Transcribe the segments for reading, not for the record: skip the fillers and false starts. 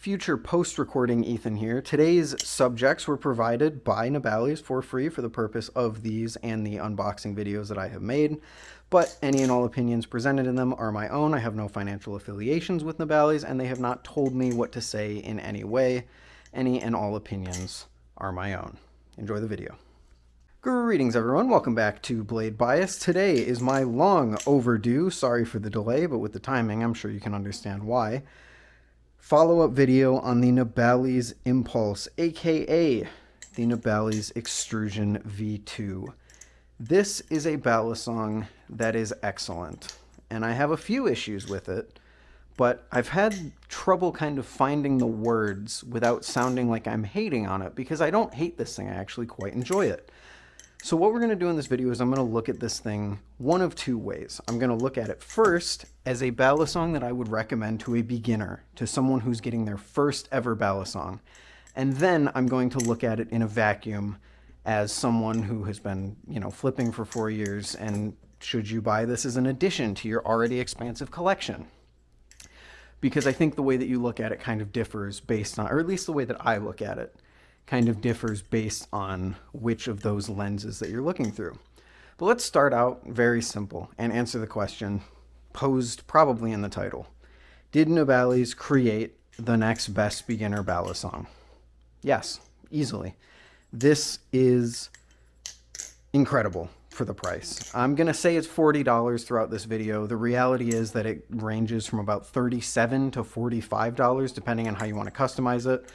Future post-recording Ethan here. Today's subjects were provided by Nabalis for free for the purpose of these and the unboxing videos that I have made, but any and all opinions presented in them are my own. I have no financial affiliations with Nabalis, and they have not told me what to say in any way. Any and all opinions are my own. Enjoy the video. Greetings everyone, welcome back to Blade Bias. Today is my long overdue, sorry for the delay, but with the timing I'm sure you can understand why, follow-up video on the Nabalis Impulse, aka the Nabalis Extrusion V2. This is a Balisong that is excellent, and I have a few issues with it, but I've had trouble kind of finding the words without sounding like I'm hating on it, because I don't hate this thing, I actually quite enjoy it. So what we're going to do in this video is I'm going to look at this thing one of two ways. I'm going to look at it first as a Balisong that I would recommend to a beginner, to someone who's getting their first ever Balisong. And then I'm going to look at it in a vacuum as someone who has been, flipping for 4 years, and should you buy this as an addition to your already expansive collection? Because I think the way that you look at it kind of differs based on, or at least the way that I look at it, kind of differs based on which of those lenses that you're looking through. But let's start out very simple and answer the question posed probably in the title. Did Nabalis create the next best beginner Balisong? Yes, easily. This is incredible for the price. I'm going to say it's $40 throughout this video. The reality is that it ranges from about $37 to $45 depending on how you want to customize it.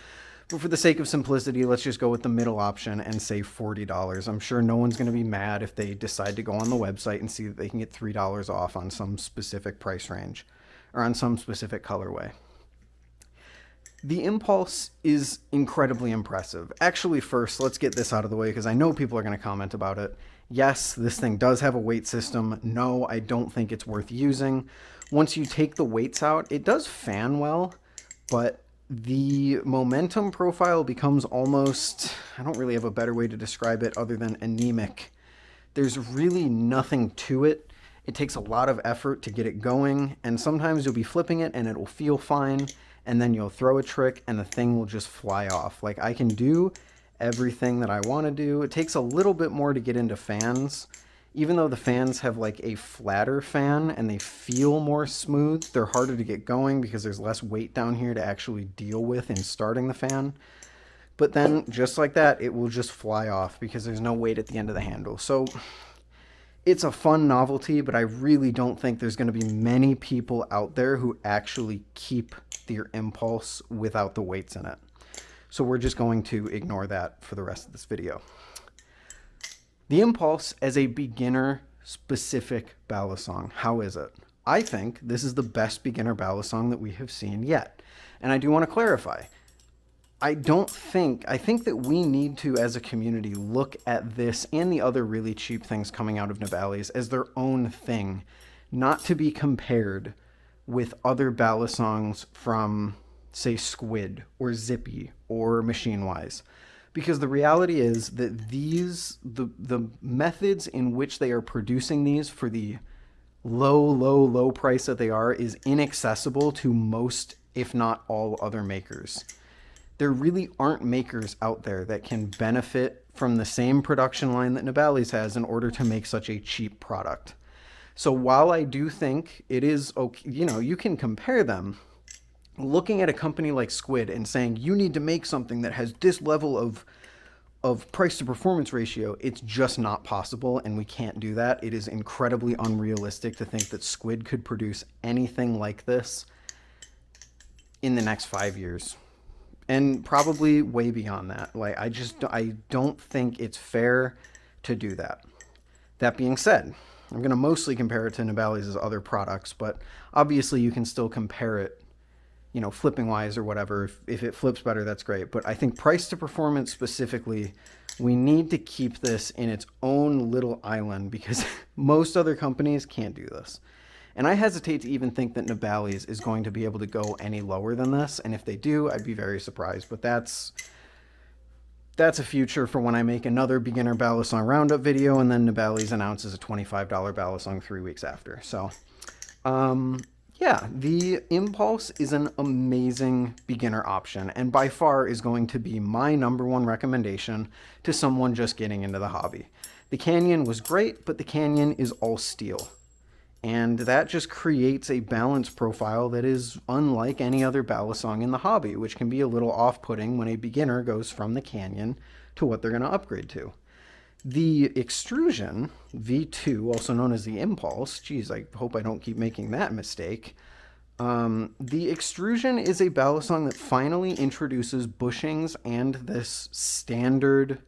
But for the sake of simplicity, let's just go with the middle option and say $40. I'm sure no one's going to be mad if they decide to go on the website and see that they can get $3 off on some specific price range or on some specific colorway. The Impulse is incredibly impressive. Actually, first, let's get this out of the way because I know people are going to comment about it. Yes, this thing does have a weight system. No, I don't think it's worth using. Once you take the weights out, it does fan well, but the momentum profile becomes almost, I don't really have a better way to describe it other than anemic. There's really nothing to it. It takes a lot of effort to get it going, and sometimes you'll be flipping it and it'll feel fine, and then you'll throw a trick and the thing will just fly off. Like, I can do everything that I want to do. It takes a little bit more to get into fans. Even though the fans have like a flatter fan and they feel more smooth, they're harder to get going because there's less weight down here to actually deal with in starting the fan. But then, just like that, it will just fly off because there's no weight at the end of the handle. So it's a fun novelty, but I really don't think there's going to be many people out there who actually keep their Impulse without the weights in it. So we're just going to ignore that for the rest of this video. The Impulse as a beginner-specific Balisong, how is it? I think this is the best beginner Balisong that we have seen yet. And I do want to clarify. I think that we need to, as a community, look at this and the other really cheap things coming out of Nabalis as their own thing, not to be compared with other Balisongs from, say, Squid or Zippy or Machine Wise. Because the reality is that the methods in which they are producing these for the low price that they are is inaccessible to most, if not all, other makers. There really aren't makers out there that can benefit from the same production line that Nabalis has in order to make such a cheap product. So while I do think it is okay, you can compare them, looking at a company like Squid and saying you need to make something that has this level of price to performance ratio, it's just not possible, and we can't do that. It is incredibly unrealistic to think that Squid could produce anything like this in the next 5 years, and probably way beyond that. Like, I don't think it's fair to do that. That being said, I'm going to mostly compare it to Nabalis' other products, but obviously you can still compare it, flipping wise or whatever. If it flips better, that's great. But I think price to performance specifically, we need to keep this in its own little island because most other companies can't do this. And I hesitate to even think that Nabalis is going to be able to go any lower than this. And if they do, I'd be very surprised. But that's a future for when I make another beginner Balisong roundup video, and then Nabalis announces a $25 Balisong 3 weeks after. So Yeah, the Impulse is an amazing beginner option and by far is going to be my number one recommendation to someone just getting into the hobby. The Canyon was great, but the Canyon is all steel. And that just creates a balance profile that is unlike any other Balisong in the hobby, which can be a little off-putting when a beginner goes from the Canyon to what they're going to upgrade to. The Extrusion V2, also known as the Impulse, geez, I hope I don't keep making that mistake. The Extrusion is a Balisong that finally introduces bushings and this standard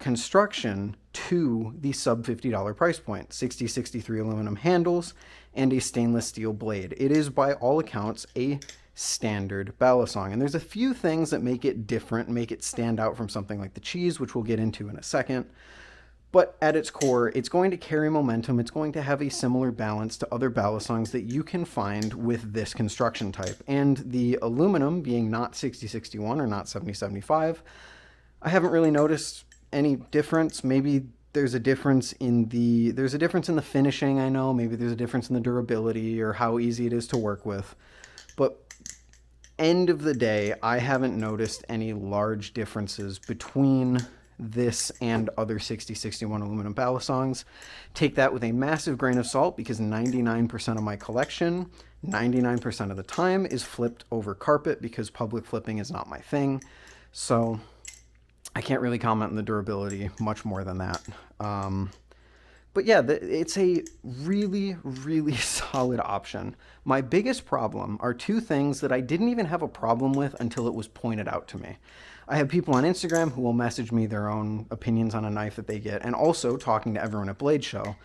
construction to the sub $50 price point. 6063 aluminum handles and a stainless steel blade. It is by all accounts a standard Balisong, and there's a few things that make it different, make it stand out from something like the cheese, which we'll get into in a second. But at its core, it's going to carry momentum. It's going to have a similar balance to other Balisongs that you can find with this construction type. And the aluminum being not 6061 or not 7075, I haven't really noticed any difference. Maybe there's a difference in the finishing, I know. Maybe there's a difference in the durability or how easy it is to work with. But end of the day, I haven't noticed any large differences between this and other 6061 aluminum Balisongs. Take that with a massive grain of salt because 99% of my collection, 99% of the time, is flipped over carpet because public flipping is not my thing. So I can't really comment on the durability much more than that. But yeah, it's a really, really solid option. My biggest problem are two things that I didn't even have a problem with until it was pointed out to me. I have people on Instagram who will message me their own opinions on a knife that they get, and also talking to everyone at Blade Show.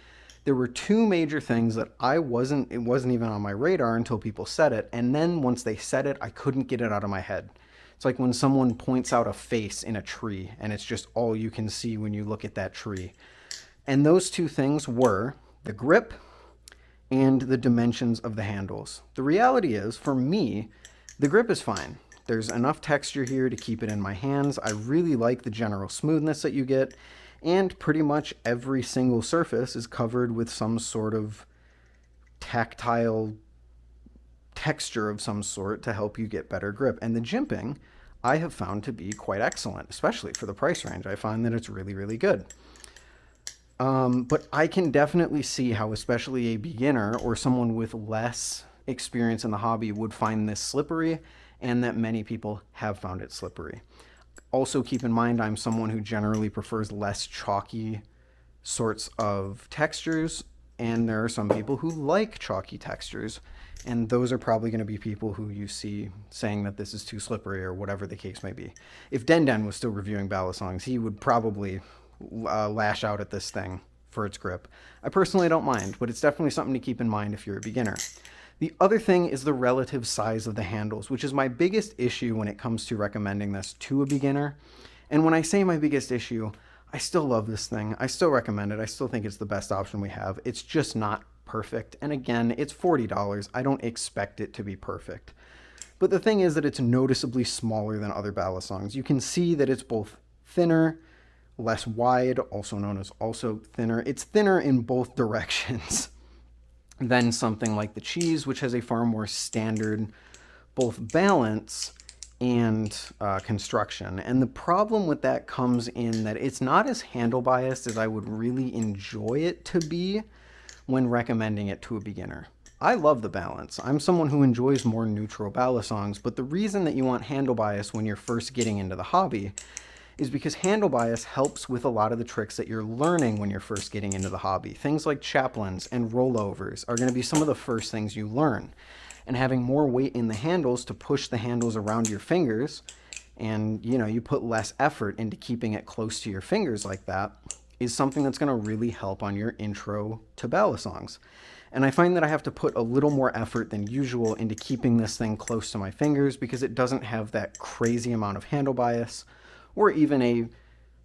There were two major things that it wasn't even on my radar until people said it, and then once they said it, I couldn't get it out of my head. It's like when someone points out a face in a tree, and it's just all you can see when you look at that tree. And those two things were the grip and the dimensions of the handles. The reality is, for me, the grip is fine. There's enough texture here to keep it in my hands. I really like the general smoothness that you get, and pretty much every single surface is covered with some sort of tactile texture of some sort to help you get better grip. And the jimping, I have found to be quite excellent, especially for the price range. I find that it's really, really good. But I can definitely see how especially a beginner or someone with less experience in the hobby would find this slippery, and that many people have found it slippery. Also keep in mind, I'm someone who generally prefers less chalky sorts of textures, and there are some people who like chalky textures, and those are probably going to be people who you see saying that this is too slippery or whatever the case may be. If Den was still reviewing Balisongs, he would probably lash out at this thing for its grip. I personally don't mind, but it's definitely something to keep in mind if you're a beginner. The other thing is the relative size of the handles, which is my biggest issue when it comes to recommending this to a beginner. And when I say my biggest issue, I still love this thing. I still recommend it. I still think it's the best option we have. It's just not perfect. And again, it's $40. I don't expect it to be perfect. But the thing is that it's noticeably smaller than other Balisongs. You can see that it's both thinner, less wide, also known as also thinner. It's thinner in both directions than something like the cheese, which has a far more standard both balance and construction. And the problem with that comes in that it's not as handle biased as I would really enjoy it to be when recommending it to a beginner. I love the balance. I'm someone who enjoys more neutral Balisongs, but the reason that you want handle bias when you're first getting into the hobby is because handle bias helps with a lot of the tricks that you're learning when you're first getting into the hobby. Things like chaplains and rollovers are going to be some of the first things you learn. And having more weight in the handles to push the handles around your fingers, and you put less effort into keeping it close to your fingers like that, is something that's going to really help on your intro to Balisongs. And I find that I have to put a little more effort than usual into keeping this thing close to my fingers because it doesn't have that crazy amount of handle bias, or even a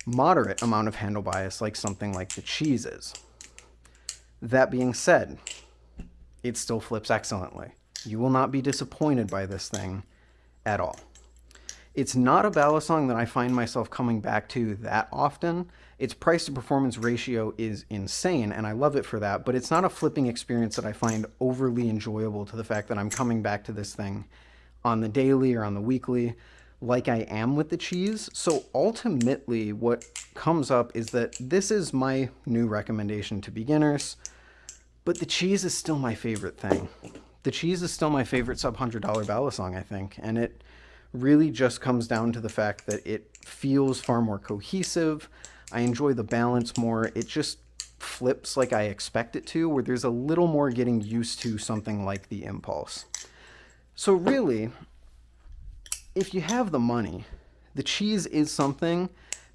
moderate amount of handle bias like something like the cheese is. That being said, it still flips excellently. You will not be disappointed by this thing at all. It's not a Balisong that I find myself coming back to that often. Its price to performance ratio is insane, and I love it for that, but it's not a flipping experience that I find overly enjoyable to the fact that I'm coming back to this thing on the daily or on the weekly like I am with the cheese. So ultimately, what comes up is that this is my new recommendation to beginners, but the cheese is still my favorite thing. The cheese is still my favorite sub-$100 Balisong, I think, and it really just comes down to the fact that it feels far more cohesive. I enjoy the balance more. It just flips like I expect it to, where there's a little more getting used to something like the Impulse. So really, if you have the money, the cheese is something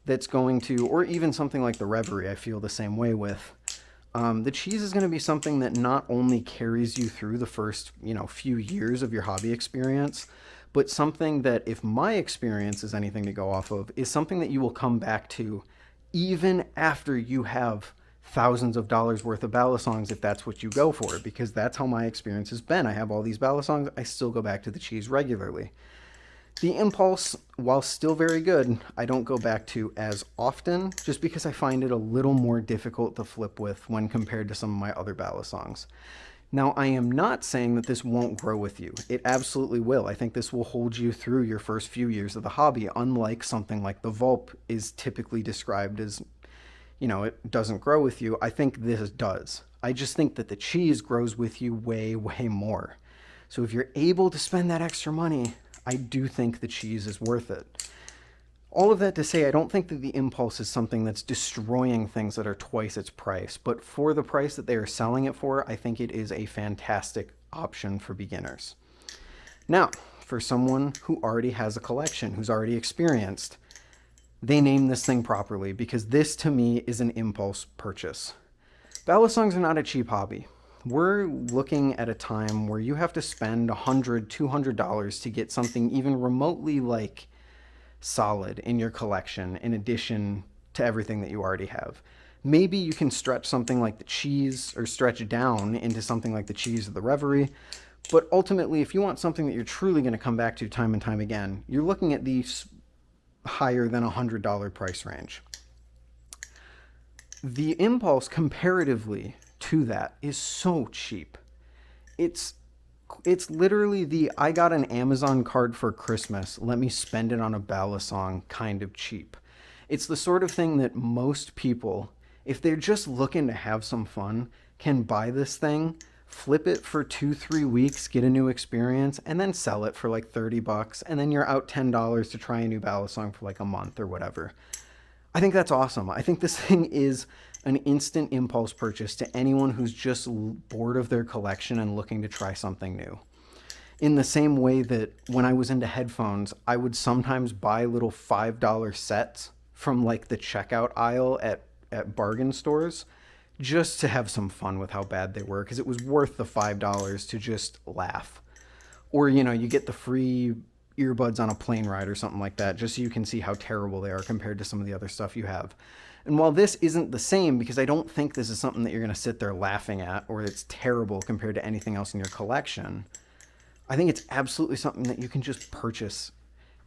that's going to, or even something like the Reverie, I feel the same way with. The cheese is going to be something that not only carries you through the first, few years of your hobby experience, but something that, if my experience is anything to go off of, is something that you will come back to even after you have thousands of dollars worth of Balisongs, if that's what you go for, because that's how my experience has been. I have all these Balisongs, I still go back to the cheese regularly. The Impulse, while still very good, I don't go back to as often, just because I find it a little more difficult to flip with when compared to some of my other Balisongs. Now, I am not saying that this won't grow with you. It absolutely will. I think this will hold you through your first few years of the hobby, unlike something like the Vulp is typically described as, it doesn't grow with you. I think this does. I just think that the cheese grows with you way, way more. So if you're able to spend that extra money, I do think the cheese is worth it. All of that to say, I don't think that the Impulse is something that's destroying things that are twice its price, but for the price that they are selling it for, I think it is a fantastic option for beginners. Now, for someone who already has a collection, who's already experienced, they name this thing properly, because this to me is an impulse purchase. Balisongs are not a cheap hobby. We're looking at a time where you have to spend $100, $200 to get something even remotely like solid in your collection, in addition to everything that you already have. Maybe you can stretch something like the cheese, or stretch it down into something like the cheese or the Reverie, but ultimately, if you want something that you're truly going to come back to time and time again, you're looking at these higher than $100 price range. The Impulse, comparatively to that, is so cheap. It's literally the I got an Amazon card for Christmas, let me spend it on a Balisong kind of cheap. It's the sort of thing that most people, if they're just looking to have some fun, can buy this thing, flip it for 2-3 weeks, get a new experience, and then sell it for like $30, and then you're out $10 to try a new Balisong for like a month or whatever. I think that's awesome. I think this thing is an instant impulse purchase to anyone who's just bored of their collection and looking to try something new. In the same way that when I was into headphones, I would sometimes buy little $5 sets from like the checkout aisle at bargain stores just to have some fun with how bad they were, because it was worth the $5 to just laugh. Or, you get the free earbuds on a plane ride or something like that, just so you can see how terrible they are compared to some of the other stuff you have. And while this isn't the same, because I don't think this is something that you're going to sit there laughing at, or it's terrible compared to anything else in your collection, I think it's absolutely something that you can just purchase.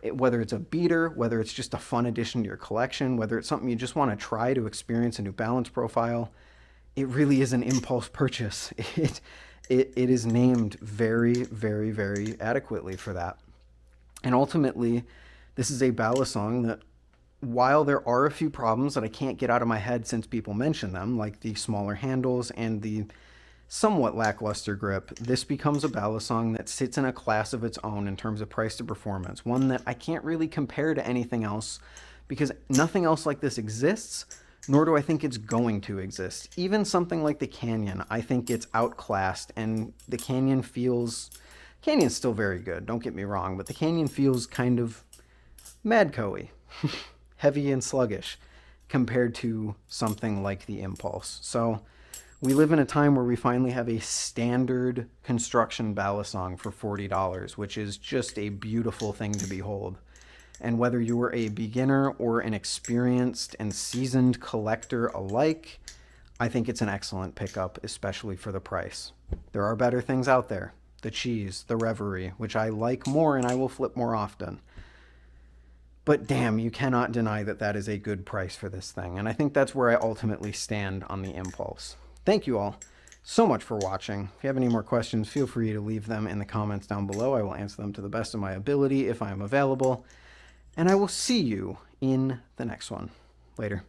Whether it's a beater, whether it's just a fun addition to your collection, whether it's something you just want to try to experience a new balance profile, it really is an impulse purchase. It is named very, very, very adequately for that. And ultimately, this is a Balisong that, while there are a few problems that I can't get out of my head since people mention them, like the smaller handles and the somewhat lackluster grip, this becomes a Balisong that sits in a class of its own in terms of price to performance, one that I can't really compare to anything else, because nothing else like this exists, nor do I think it's going to exist. Even something like the Canyon, I think it's outclassed, and the Canyon's still very good, don't get me wrong, but the Canyon feels kind of Madco-y. Heavy and sluggish compared to something like the Impulse. So we live in a time where we finally have a standard construction Balisong for $40, which is just a beautiful thing to behold. And whether you are a beginner or an experienced and seasoned collector alike, I think it's an excellent pickup, especially for the price. There are better things out there. The cheese, the Reverie, which I like more and I will flip more often. But damn, you cannot deny that that is a good price for this thing. And I think that's where I ultimately stand on the Impulse. Thank you all so much for watching. If you have any more questions, feel free to leave them in the comments down below. I will answer them to the best of my ability if I am available. And I will see you in the next one. Later.